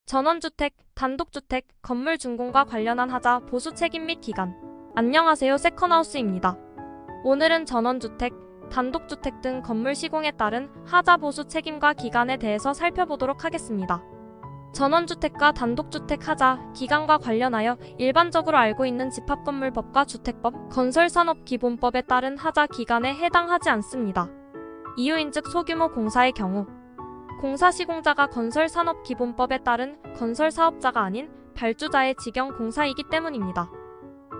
전원주택, 단독주택, 건물 준공과 관련한 하자, 보수 책임 및 기간. 안녕하세요, 세컨하우스입니다. 오늘은 전원주택, 단독주택 등 건물 시공에 따른 하자 보수 책임과 기간에 대해서 살펴보도록 하겠습니다. 전원주택과 단독주택 하자, 기간과 관련하여 일반적으로 알고 있는 집합건물법과 주택법, 건설산업기본법에 따른 하자 기간에 해당하지 않습니다. 이유인즉 소규모 공사의 경우 공사 시공자가 건설산업기본법에 따른 건설사업자가 아닌 발주자의 직영 공사이기 때문입니다.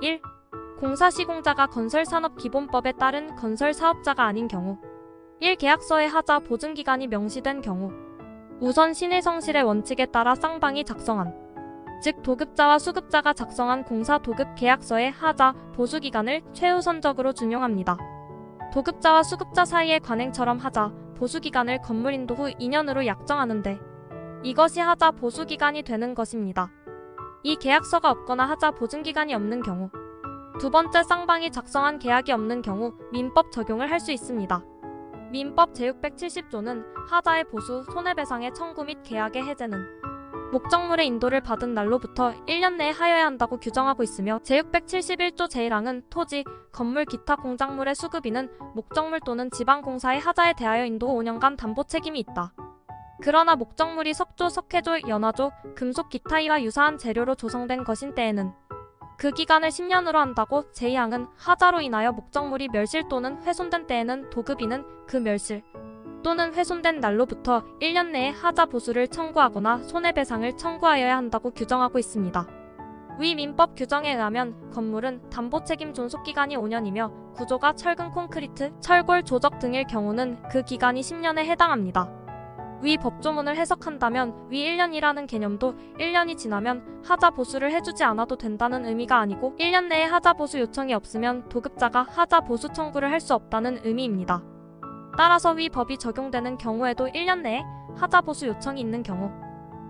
1. 공사 시공자가 건설산업기본법에 따른 건설사업자가 아닌 경우 1. 계약서에 하자 보증기간이 명시된 경우 우선 신해성실의 원칙에 따라 쌍방이 작성한 즉 도급자와 수급자가 작성한 공사 도급 계약서의 하자 보수기간을 최우선적으로 준용합니다. 도급자와 수급자 사이의 관행처럼 하자 보수기간을 건물 인도 후 2년으로 약정하는데 이것이 하자 보수기간이 되는 것입니다. 이 계약서가 없거나 하자 보증기간이 없는 경우 두 번째 쌍방이 작성한 계약이 없는 경우 민법 적용을 할 수 있습니다. 민법 제670조는 하자의 보수, 손해배상의 청구 및 계약의 해제는 목적물의 인도를 받은 날로부터 1년 내에 하여야 한다고 규정하고 있으며 제671조 제1항은 토지, 건물 기타 공작물의 수급인은 목적물 또는 지방공사의 하자에 대하여 인도 후 5년간 담보 책임이 있다. 그러나 목적물이 석조, 석회조, 연화조, 금속 기타 이와 유사한 재료로 조성된 것인 때에는 그 기간을 10년으로 한다고 제2항은 하자로 인하여 목적물이 멸실 또는 훼손된 때에는 도급인은 그 멸실 또는 훼손된 날로부터 1년 내에 하자 보수를 청구하거나 손해배상을 청구하여야 한다고 규정하고 있습니다. 위 민법 규정에 의하면 건물은 담보책임 존속기간이 5년이며 구조가 철근 콘크리트, 철골 조적 등일 경우는 그 기간이 10년에 해당합니다. 위 법조문을 해석한다면 위 1년이라는 개념도 1년이 지나면 하자 보수를 해주지 않아도 된다는 의미가 아니고 1년 내에 하자 보수 요청이 없으면 도급자가 하자 보수 청구를 할 수 없다는 의미입니다. 따라서 위 법이 적용되는 경우에도 1년 내에 하자 보수 요청이 있는 경우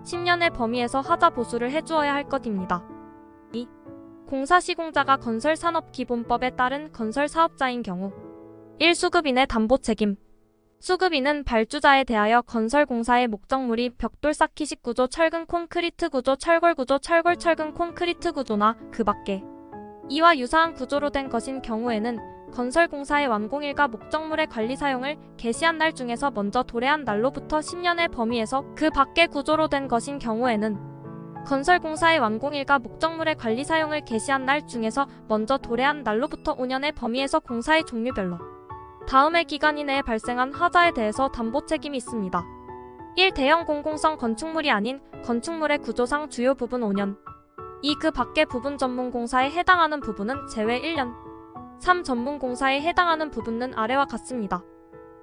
10년의 범위에서 하자 보수를 해주어야 할 것입니다. 2. 공사 시공자가 건설산업기본법에 따른 건설사업자인 경우 1. 수급인의 담보책임 수급인은 발주자에 대하여 건설공사의 목적물이 벽돌 쌓기 식구조, 철근 콘크리트 구조, 철골 구조, 철골 철근 콘크리트 구조나 그 밖에 이와 유사한 구조로 된 것인 경우에는 건설공사의 완공일과 목적물의 관리 사용을 개시한 날 중에서 먼저 도래한 날로부터 10년의 범위에서 그 밖의 구조로 된 것인 경우에는 건설공사의 완공일과 목적물의 관리 사용을 개시한 날 중에서 먼저 도래한 날로부터 5년의 범위에서 공사의 종류별로 다음의 기간 이내에 발생한 하자에 대해서 담보 책임이 있습니다. 1. 대형 공공성 건축물이 아닌 건축물의 구조상 주요 부분 5년 2. 그 밖의 부분 전문공사에 해당하는 부분은 제외 1년 3. 전문공사에 해당하는 부분은 아래와 같습니다.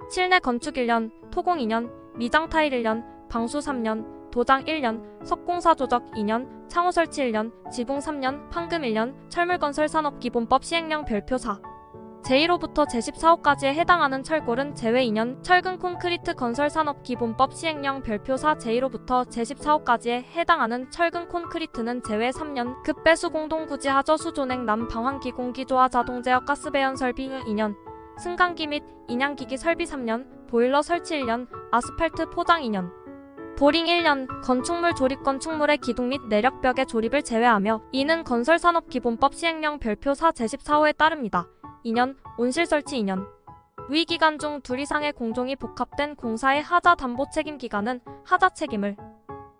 실내 건축 1년, 토공 2년, 미장 타일 1년, 방수 3년, 도장 1년, 석공사 조적 2년, 창호 설치 1년, 지붕 3년, 판금 1년, 철물건설산업기본법 시행령 별표 4. 제1호부터 제14호까지에 해당하는 철골은 제외 2년, 철근 콘크리트 건설산업기본법 시행령 별표 4 제1호부터 제14호까지에 해당하는 철근 콘크리트는 제외 3년, 급배수 공동구지 하저 수존액 남 방환기 공기조화 자동제어 가스배연 설비 2년, 승강기 및 인양기기 설비 3년, 보일러 설치 1년, 아스팔트 포장 2년, 보링 1년, 건축물 조립 건축물의 기둥 및 내력벽의 조립을 제외하며 이는 건설산업기본법 시행령 별표 4 제14호에 따릅니다. 2년, 온실 설치 2년. 위 기간 중 둘 이상의 공종이 복합된 공사의 하자 담보 책임 기간은 하자 책임을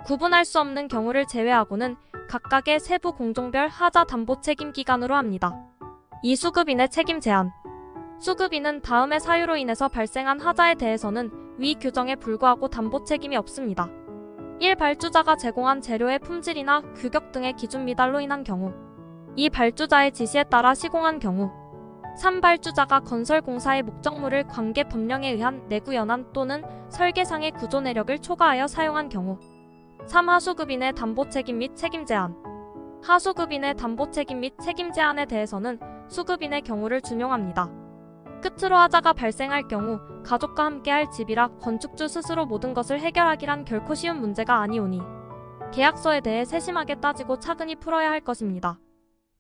구분할 수 없는 경우를 제외하고는 각각의 세부 공종별 하자 담보 책임 기간으로 합니다. 2. 수급인의 책임 제한. 수급인은 다음의 사유로 인해서 발생한 하자에 대해서는 위 규정에 불구하고 담보 책임이 없습니다. 1. 발주자가 제공한 재료의 품질이나 규격 등의 기준 미달로 인한 경우 2. 발주자의 지시에 따라 시공한 경우 3. 발주자가 건설공사의 목적물을 관계 법령에 의한 내구 연한 또는 설계상의 구조 내력을 초과하여 사용한 경우 3. 하수급인의 담보 책임 및 책임 제한. 하수급인의 담보 책임 및 책임 제한에 대해서는 수급인의 경우를 준용합니다. 끝으로 하자가 발생할 경우 가족과 함께할 집이라 건축주 스스로 모든 것을 해결하기란 결코 쉬운 문제가 아니오니 계약서에 대해 세심하게 따지고 차근히 풀어야 할 것입니다.